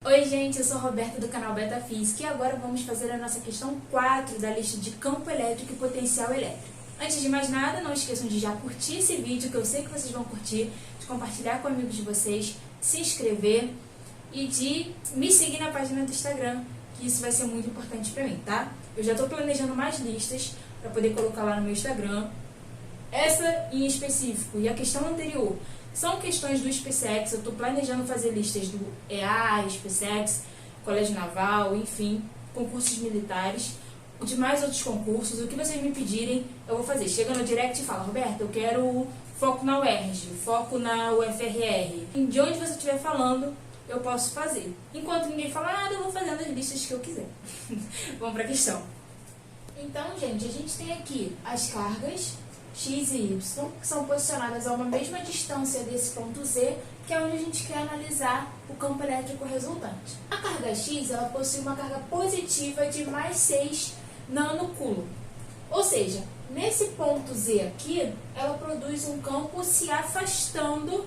Oi gente, eu sou a Roberta do canal Beta Física e agora vamos fazer a nossa questão 4 da lista de campo elétrico e potencial elétrico. Antes de mais nada, não esqueçam de já curtir esse vídeo, que eu sei que vocês vão curtir, de compartilhar com amigos de vocês, se inscrever e de me seguir na página do Instagram, que isso vai ser muito importante pra mim, tá? Eu já estou planejando mais listas para poder colocar lá no meu Instagram. Essa em específico e a questão anterior são questões do SpaceX. Eu estou planejando fazer listas do EA, SpaceX, Colégio Naval, enfim, concursos militares, de mais outros concursos. O que vocês me pedirem, eu vou fazer. Chega no direct e fala: Roberta, eu quero foco na UERJ, foco na UFRR. De onde você estiver falando, eu posso fazer. Enquanto ninguém fala nada, eu vou fazendo as listas que eu quiser. Vamos para a questão. Então, gente, a gente tem aqui as cargas X e Y, que são posicionadas a uma mesma distância desse ponto Z, que é onde a gente quer analisar o campo elétrico resultante. A carga X, ela possui uma carga positiva de mais 6 nanocoulomb. Ou seja, nesse ponto Z aqui, ela produz um campo se afastando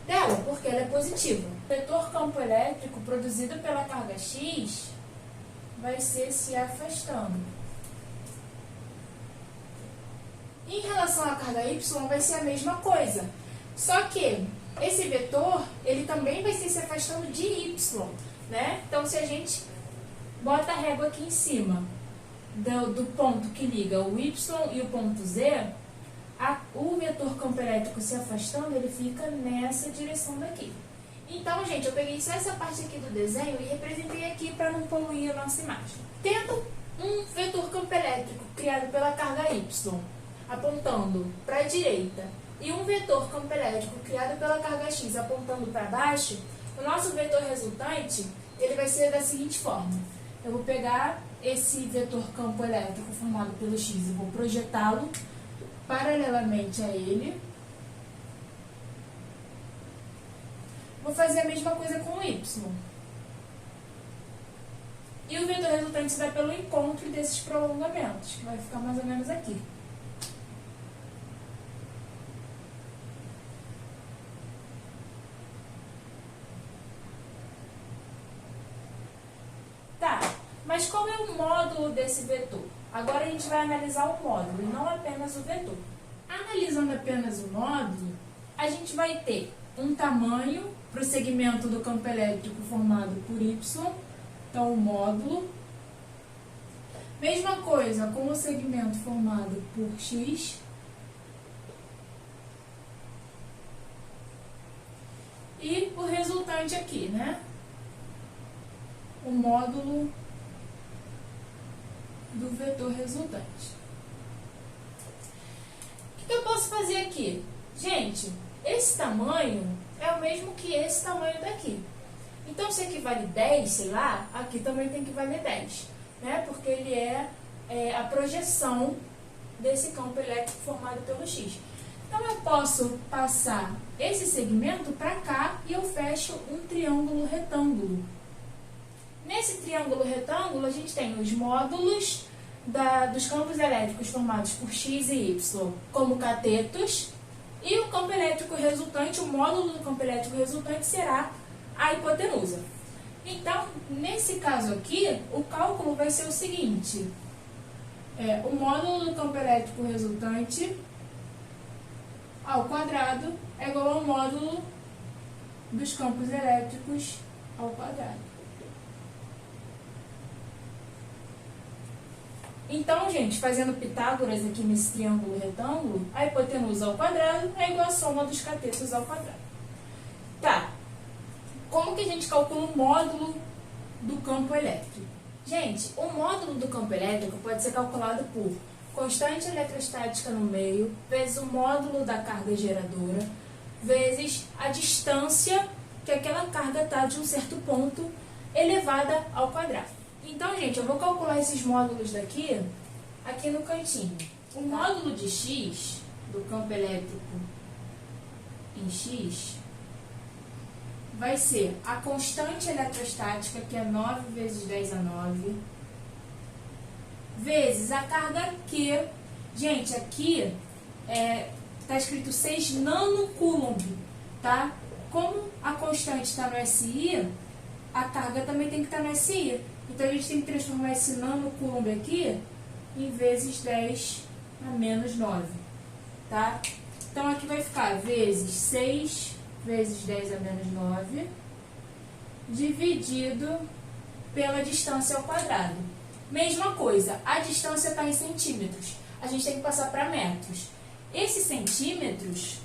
dela, porque ela é positiva. O vetor campo elétrico produzido pela carga X vai ser se afastando. Em relação à carga Y, vai ser a mesma coisa. Só que esse vetor, ele também vai ser se afastando de Y, né? Então, se a gente bota a régua aqui em cima do ponto que liga o Y e o ponto Z, o vetor campo elétrico se afastando, ele fica nessa direção daqui. Então, gente, eu peguei só essa parte aqui do desenho e representei aqui para não poluir a nossa imagem. Tendo um vetor campo elétrico criado pela carga Y, apontando para a direita, e um vetor campo elétrico criado pela carga X apontando para baixo, o nosso vetor resultante, ele vai ser da seguinte forma. Eu vou pegar esse vetor campo elétrico formado pelo X e vou projetá-lo paralelamente a ele. Vou fazer a mesma coisa com o Y. E o vetor resultante se dá pelo encontro desses prolongamentos, que vai ficar mais ou menos aqui. Mas qual é o módulo desse vetor? Agora a gente vai analisar o módulo e não apenas o vetor. Analisando apenas o módulo, a gente vai ter um tamanho para o segmento do campo elétrico formado por Y, então o módulo. Mesma coisa com o segmento formado por X. E o resultante aqui, né? O módulo do vetor resultante. O que eu posso fazer aqui? Gente, esse tamanho é o mesmo que esse tamanho daqui. Então, se aqui vale 10, sei lá, aqui também tem que valer 10, né? Porque ele é a projeção desse campo elétrico formado pelo X. Então, eu posso passar esse segmento para cá e eu fecho um triângulo retângulo. Nesse triângulo retângulo, a gente tem os módulos dos campos elétricos formados por X e Y como catetos, e o campo elétrico resultante, o módulo do campo elétrico resultante será a hipotenusa. Então, nesse caso aqui, o cálculo vai ser o seguinte: o módulo do campo elétrico resultante ao quadrado é igual ao módulo dos campos elétricos ao quadrado. Então, gente, fazendo Pitágoras aqui nesse triângulo retângulo, a hipotenusa ao quadrado é igual à soma dos catetos ao quadrado. Tá. Como que a gente calcula o módulo do campo elétrico? Gente, o módulo do campo elétrico pode ser calculado por constante eletrostática no meio, vezes o módulo da carga geradora, vezes a distância que aquela carga está de um certo ponto elevada ao quadrado. Então, gente, eu vou calcular esses módulos daqui, aqui no cantinho. O módulo de X, do campo elétrico em X, vai ser a constante eletrostática, que é 9 vezes 10 a 9, vezes a carga Q. Gente, aqui está escrito 6 nanocoulomb, tá? Como a constante está no SI, a carga também tem que estar nesse I. Então, a gente tem que transformar esse nano-coulomb aqui em vezes 10 a menos 9, tá? Então, aqui vai ficar vezes 6 vezes 10 a menos 9, dividido pela distância ao quadrado. Mesma coisa, a distância está em centímetros. A gente tem que passar para metros. Esses centímetros,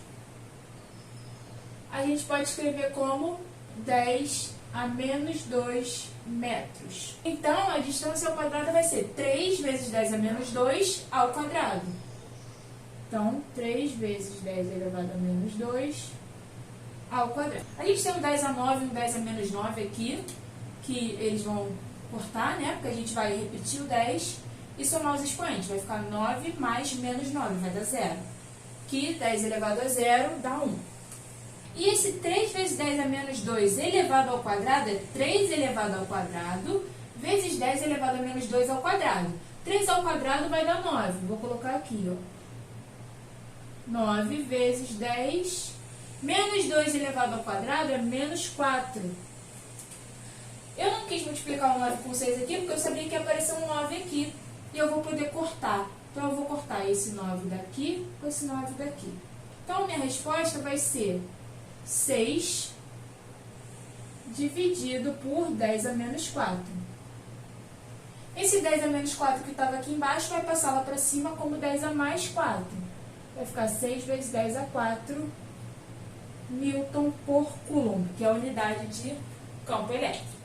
a gente pode escrever como 10 a menos 2 metros. Então, a distância ao quadrado vai ser 3 vezes 10 a menos 2 ao quadrado. Então, 3 vezes 10 elevado a menos 2 ao quadrado. A gente tem um 10 a 9 e um 10 a menos 9 aqui, que eles vão cortar, né? Porque a gente vai repetir o 10 e somar os expoentes. Vai ficar 9 mais menos 9, vai dar 0. Que 10 elevado a 0 dá 1. E esse 3 vezes 10 a menos 2 elevado ao quadrado é 3 elevado ao quadrado vezes 10 elevado a menos 2 ao quadrado. 3 ao quadrado vai dar 9. Vou colocar aqui, ó. 9 vezes 10 menos 2 elevado ao quadrado é menos 4. Eu não quis multiplicar o 9 com 6 aqui, porque eu sabia que ia aparecer um 9 aqui. E eu vou poder cortar. Então, eu vou cortar esse 9 daqui com esse 9 daqui. Então, a minha resposta vai ser 6 dividido por 10 a menos 4. Esse 10 a menos 4 que estava aqui embaixo vai passar lá para cima como 10 a mais 4. Vai ficar 6 vezes 10 a 4 Newton por Coulomb, que é a unidade de campo elétrico.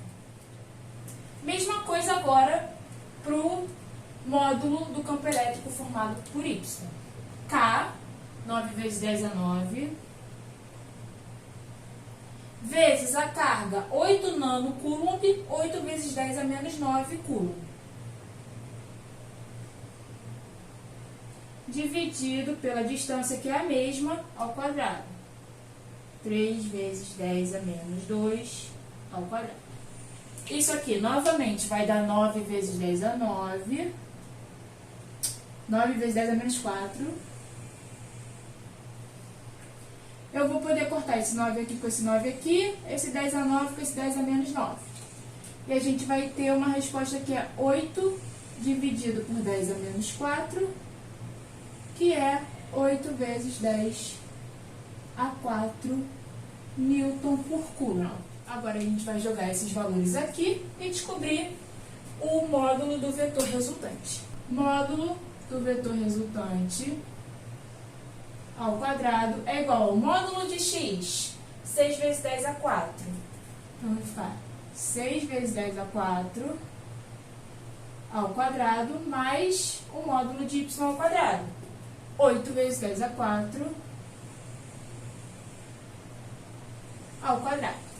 Mesma coisa agora para o módulo do campo elétrico formado por Y. K, 9 vezes 10 a 9, vezes a carga 8 nano-coulomb, 8 vezes 10 a menos 9 coulomb. Dividido pela distância, que é a mesma, ao quadrado. 3 vezes 10 a menos 2 ao quadrado. Isso aqui, novamente, vai dar 9 vezes 10 a 9. 9 vezes 10 a menos 4. Eu vou poder cortar esse 9 aqui com esse 9 aqui, esse 10 a 9 com esse 10 a menos 9. E a gente vai ter uma resposta que é 8 dividido por 10 a menos 4, que é 8 vezes 10 a 4 Newton por Coulomb. Agora a gente vai jogar esses valores aqui e descobrir o módulo do vetor resultante. Módulo do vetor resultante ao quadrado é igual ao módulo de x, 6 vezes 10 a 4. Então, vai ficar 6 vezes 10 a 4 ao quadrado mais o módulo de y ao quadrado. 8 vezes 10 a 4 ao quadrado.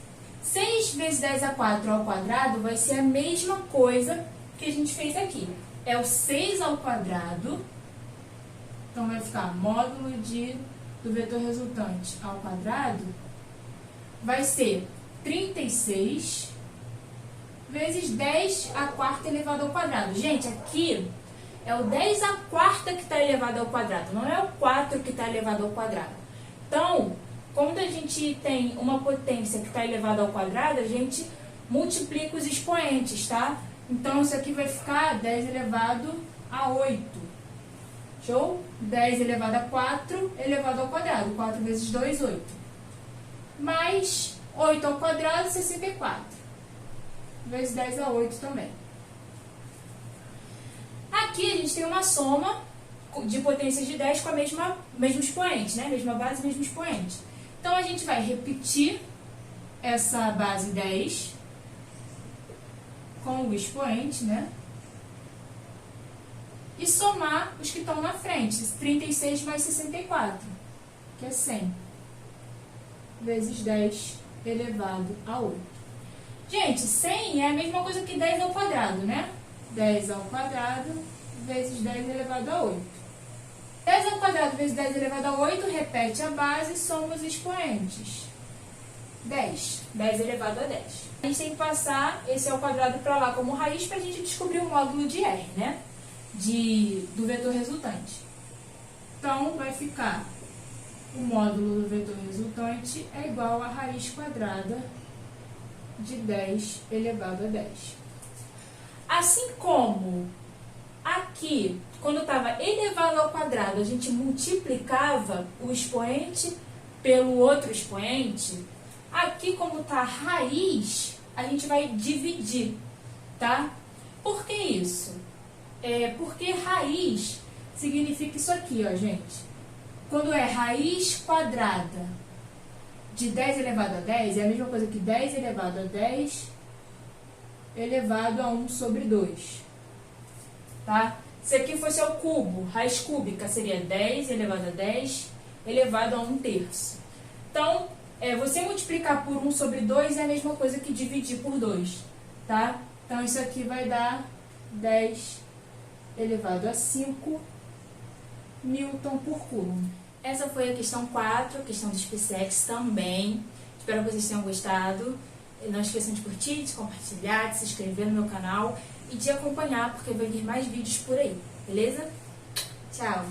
6 vezes 10 a 4 ao quadrado vai ser a mesma coisa que a gente fez aqui. É o 6 ao quadrado. Então, vai ficar módulo do vetor resultante ao quadrado vai ser 36 vezes 10 a quarta elevado ao quadrado. Gente, aqui é o 10 a quarta que está elevado ao quadrado, não é o 4 que está elevado ao quadrado. Então, quando a gente tem uma potência que está elevada ao quadrado, a gente multiplica os expoentes, tá? Então, isso aqui vai ficar 10 elevado a 8. Show? 10 elevado a 4 elevado ao quadrado. 4 vezes 2, 8. Mais 8 ao quadrado, 64. Vezes 10 a 8 também. Aqui a gente tem uma soma de potências de 10 com a mesmo expoente, né? Mesma base, mesmo expoente. Então, a gente vai repetir essa base 10 com o expoente, né? E somar os que estão na frente. 36 mais 64, que é 100. Vezes 10 elevado a 8. Gente, 100 é a mesma coisa que 10 ao quadrado, né? 10 ao quadrado vezes 10 elevado a 8. 10 ao quadrado vezes 10 elevado a 8, repete a base e soma os expoentes. 10. 10 elevado a 10. A gente tem que passar esse ao quadrado para lá como raiz para a gente descobrir o módulo de R, né? Do vetor resultante. Então, vai ficar o módulo do vetor resultante é igual a raiz quadrada de 10 elevado a 10. Assim como aqui, quando estava elevado ao quadrado, a gente multiplicava o expoente pelo outro expoente, aqui como está raiz, a gente vai dividir, tá? Por que isso? Porque raiz significa isso aqui, ó, gente. Quando é raiz quadrada de 10 elevado a 10, é a mesma coisa que 10 elevado a 10 elevado a 1 sobre 2, tá? Se aqui fosse ao cubo, raiz cúbica seria 10 elevado a 10 elevado a 1/3. Então, você multiplicar por 1 sobre 2 é a mesma coisa que dividir por 2, tá? Então, isso aqui vai dar 10 elevado a 5 Newton por Coulomb. Essa foi a questão 4, a questão do SPSEC também. Espero que vocês tenham gostado. Não esqueçam de curtir, de compartilhar, de se inscrever no meu canal e de acompanhar, porque vai vir mais vídeos por aí, beleza? Tchau!